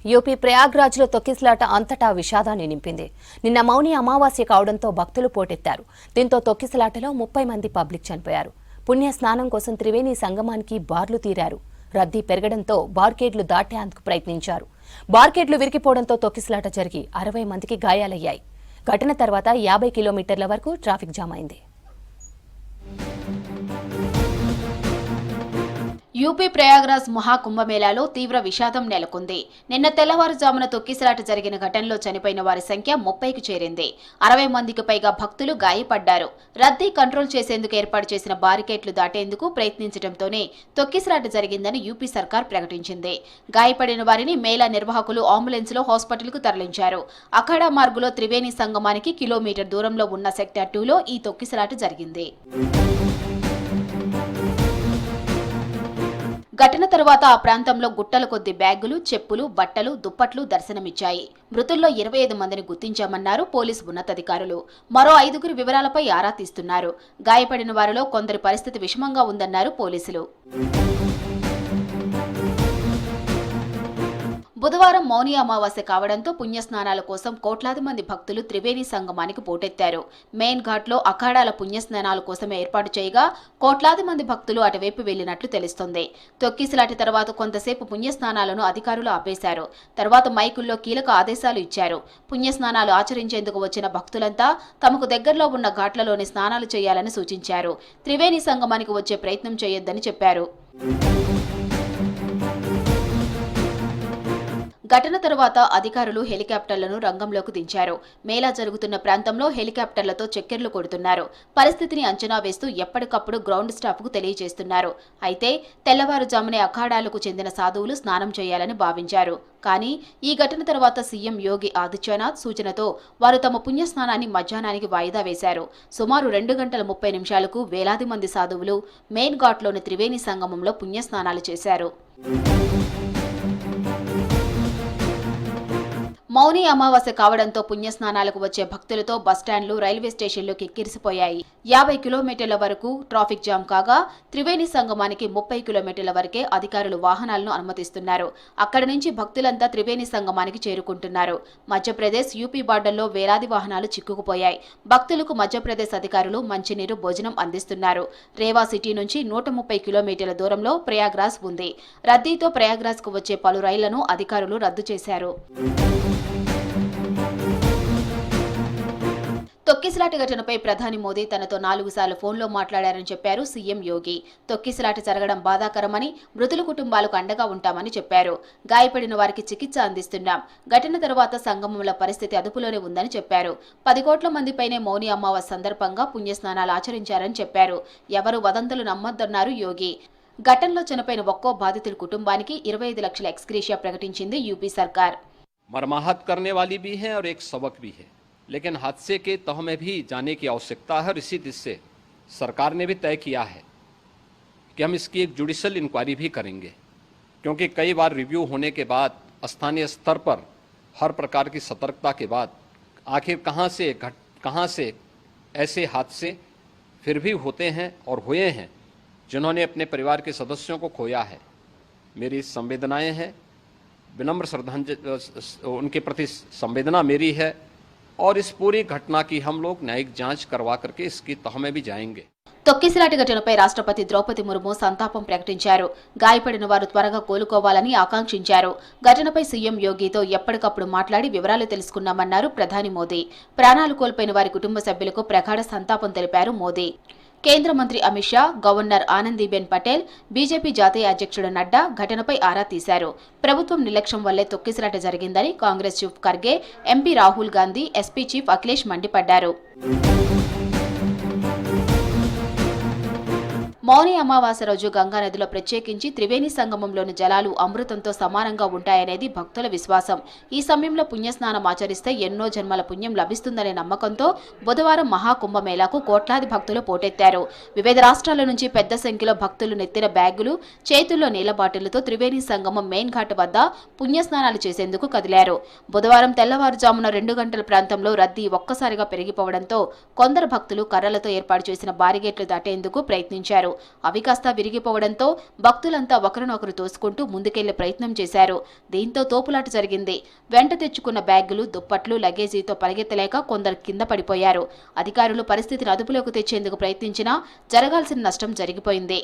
UP ప్రయాగ్రాజ్లో తొక్కిసలాట అంతటా విషాదాన్ని నింపింది. నిన్న మౌని అమావాస్య కావడంతో భక్తులు పోటెత్తారు. దీంతో తొక్కిసలాటలో 30 మంది పబ్లిక్ చనిపోయారు. పుణ్య స్నానం కోసం త్రివేణి సంగమానికి బార్లు తీరారు. రద్దీ పెరగడంతో బార్కేడ్లు దాటేందుకు ప్రయత్నించారు. బార్కేడ్లు విరిగిపోవడంతో తొక్కిసలాట జరిగి 60 మందికి గాయాలయ్యాయి. ఘటన తర్వాత 50 కిలోమీటర్ల వరకు ట్రాఫిక్ జామ్ అయింది. యూపీ ప్రయాగ్రాజ్ మహాకుంభమేళాలో తీవ్ర విషాదం నెలకొంది. నిన్న తెల్లవారుజామున తొక్కిసలాట జరిగిన ఘటనలో చనిపోయిన వారి సంఖ్య 30కి చేరింది. 60 మందికి పైగా భక్తులు గాయపడ్డారు. రద్దీ కంట్రోల్ చేసేందుకు ఏర్పాటు చేసిన బారికేడ్లు దాటేందుకు ప్రయత్నించడంతోనే తొక్కిసలాట జరిగిందని యూపీ సర్కార్ ప్రకటించింది. గాయపడిన వారిని మేళా నిర్వాహకులు అంబులెన్స్లో హాస్పిటల్కు తరలించారు. అఖాడా మార్గులో త్రివేణి సంగమానికి కిలోమీటర్ దూరంలో ఉన్న సెక్టర్ 2లో ఈ తొక్కిసలాట జరిగింది. ఘటన తర్వాత ఆ ప్రాంతంలో గుట్టల కొద్ది బ్యాగులు, చెప్పులు, బట్టలు, దుప్పట్లు దర్శనమిచ్చాయి. మృతుల్లో 25 మందిని గుర్తించామన్నారు పోలీసు ఉన్నతాధికారులు. మరో 5గురి వివరాలపై ఆరా తీస్తున్నారు. గాయపడిన వారిలో కొందరి పరిస్థితి విషమంగా ఉందన్నారు పోలీసులు. బుధవారం మౌని అమావాస్య కావడంతో పుణ్యస్నానాల కోసం కోట్లాది మంది భక్తులు త్రివేణి సంగమానికి పోటెత్తారు. మెయిన్ ఘాట్లో అఖాడాల పుణ్యస్నానాల కోసమే ఏర్పాటు చేయగా కోట్లాది మంది భక్తులు అటువైపు వెళ్లినట్లు తెలుస్తోంది. తొక్కిసలాట తర్వాత కొంతసేపు పుణ్యస్నానాలను అధికారులు ఆపేశారు. తర్వాత మైకుల్లో కీలక ఆదేశాలు ఇచ్చారు. పుణ్యస్నానాలు ఆచరించేందుకు వచ్చిన భక్తులంతా తమకు దగ్గరలో ఉన్న ఘాట్లలోని స్నానాలు చేయాలని సూచించారు. త్రివేణి సంగమానికి వచ్చే ప్రయత్నం చేయొద్దని చెప్పారు. ఘటన తర్వాత అధికారులు హెలికాప్టర్లను రంగంలోకి దించారు. మేళా జరుగుతున్న ప్రాంతంలో హెలికాప్టర్లతో చెక్కెర్లు కొడుతున్నారు. పరిస్థితిని అంచనా వేస్తూ ఎప్పటికప్పుడు గ్రౌండ్ స్టాఫ్కు తెలియజేస్తున్నారు. అయితే తెల్లవారుజామునే అఖాడాలకు చెందిన సాధువులు స్నానం చేయాలని భావించారు. కానీ ఈ ఘటన తర్వాత సీఎం యోగి ఆదిత్యనాథ్ సూచనతో వారు తమ పుణ్యస్నానాన్ని మధ్యాహ్నానికి వాయిదా వేశారు. సుమారు 2 గంటల 30 నిమిషాలకు వేలాది మంది సాధువులు మెయిన్ ఘాట్లోని త్రివేణి సంగమంలో పుణ్యస్నానాలు చేశారు. మౌని అమావాస్య కావడంతో పుణ్యస్నానాలకు వచ్చే భక్తులతో బస్టాండ్లు, రైల్వే స్టేషన్లు కిక్కిరిసిపోయాయి. 50 కిలోమీటర్ల వరకు ట్రాఫిక్ జామ్ కాగా త్రివేణి సంగమానికి 30 కిలోమీటర్ల వరకే అధికారులు వాహనాలను అనుమతిస్తున్నారు. అక్కడి నుంచి భక్తులంతా త్రివేణి సంగమానికి చేరుకుంటున్నారు. మధ్యప్రదేశ్, యూపీ బార్డర్లో వేలాది వాహనాలు చిక్కుకుపోయాయి. భక్తులకు మధ్యప్రదేశ్ అధికారులు మంచినీరు, భోజనం అందిస్తున్నారు. రేవా సిటీ నుంచి 130 కిలోమీటర్ల దూరంలో ప్రయాగ్రాజ్ ఉంది. రద్దీతో ప్రయాగ్రాజ్కు వచ్చే పలు రైళ్లను అధికారులు రద్దు చేశారు. తొక్కిసలాట ఘటనపై ప్రధాని మోదీ తనతో 4 సార్లు ఫోన్లో మాట్లాడారని చెప్పారు సీఎం యోగి. తొక్కిసలాట జరగడం బాధాకరమని, మృతుల కుటుంబాలకు అండగా ఉంటామని చెప్పారు. గాయపడిన వారికి చికిత్స అందిస్తున్నాం. ఘటన తర్వాత సంగమంలో పరిస్థితి అదుపులోనే ఉందని చెప్పారు. 10 కోట్ల మందిపైనే మౌని అమావాస్య సందర్భంగా పుణ్యస్నానాలు ఆచరించారని చెప్పారు. ఎవరు వదంతులు నమ్మొద్దన్నారు యోగి. ఘటనలో చనిపోయిన ఒక్కో బాధితుల కుటుంబానికి 25 లక్షల ఎక్స్గ్రేషియా ప్రకటించింది యూపీ సర్కార్. मरमाहत करने वाली भी है और एक सबक भी है, लेकिन हादसे के तह में भी जाने की आवश्यकता है और इसी दिशा से सरकार ने भी तय किया है कि हम इसकी एक जुडिशल इंक्वायरी भी करेंगे, क्योंकि कई बार रिव्यू होने के बाद स्थानीय स्तर पर हर प्रकार की सतर्कता के बाद आखिर कहाँ से ऐसे हादसे फिर भी होते हैं और हुए हैं जिन्होंने अपने परिवार के सदस्यों को खोया है। मेरी संवेदनाएं हैं, विनम्र श्रद्धांजलि उनके प्रति संवेदना मेरी है और इस पूरी घटना की हम लोग न्यायिक जांच करवा करके इसकी तह में भी जाएंगे। తొక్కిసలాట ఘటనపై రాష్ట్రపతి ద్రౌపది ముర్ము సంతాపం ప్రకటించారు. గాయపడిన వారు త్వరగా కోలుకోవాలని ఆకాంక్షించారు. ఘటనపై సీఎం యోగితో ఎప్పటికప్పుడు మాట్లాడి వివరాలు తెలుసుకున్నామన్నారు ప్రధాని మోదీ. ప్రాణాలు కోల్పోయిన వారి కుటుంబ సభ్యులకు ప్రగాఢ సంతాపం తెలిపారు మోదీ. కేంద్ర మంత్రి అమిత్ షా, గవర్నర్ ఆనందీబెన్ పటేల్, బీజేపీ జాతీయ అధ్యక్షుడు నడ్డా ఘటనపై ఆరా తీశారు. ప్రభుత్వం నిర్లక్ష్యం వల్లే తొక్కిసలాట జరిగిందని Congress chief Kharge, MP Rahul Gandhi, SP chief Akhilesh మండిపడ్డారు. మౌని అమావాస్య రోజు గంగానదిలో ప్రత్యేకించి త్రివేణి సంగమంలోని జలాలు అమృతంతో సమానంగా ఉంటాయనేది భక్తుల విశ్వాసం. ఈ సమయంలో పుణ్యస్నానం ఆచరిస్తే ఎన్నో జన్మల పుణ్యం లభిస్తుందనే నమ్మకంతో బుధవారం మహాకుంభమేళాకు కోట్లాది భక్తులు పోటెత్తారు. వివిధ రాష్ట్రాల నుంచి పెద్ద సంఖ్యలో భక్తులు నెత్తిన బ్యాగులు, చేతుల్లో నీళ్ల బాటిళ్లతో త్రివేణి సంగమం మెయిన్ ఘాట్ వద్ద పుణ్యస్నానాలు చేసేందుకు కదిలారు. బుధవారం తెల్లవారుజామున 2 గంటల ప్రాంతంలో రద్దీ ఒక్కసారిగా పెరిగిపోవడంతో కొందరు భక్తులు కర్రలతో ఏర్పాటు చేసిన బారిగేట్లు దాటేందుకు ప్రయత్నించారు. అవి కాస్త విరిగిపోవడంతో భక్తులంతా ఒకరినొకరు తోసుకుంటూ ముందుకెళ్లే ప్రయత్నం చేశారు. దీంతో తోపులాట జరిగింది. వెంట తెచ్చుకున్న బ్యాగులు, దుప్పట్లు, లగేజీతో పరిగెత్తలేక కొందరు కింద పడిపోయారు. అధికారులు పరిస్థితిని అదుపులోకి తెచ్చేందుకు ప్రయత్నించినా జరగాల్సిన నష్టం జరిగిపోయింది.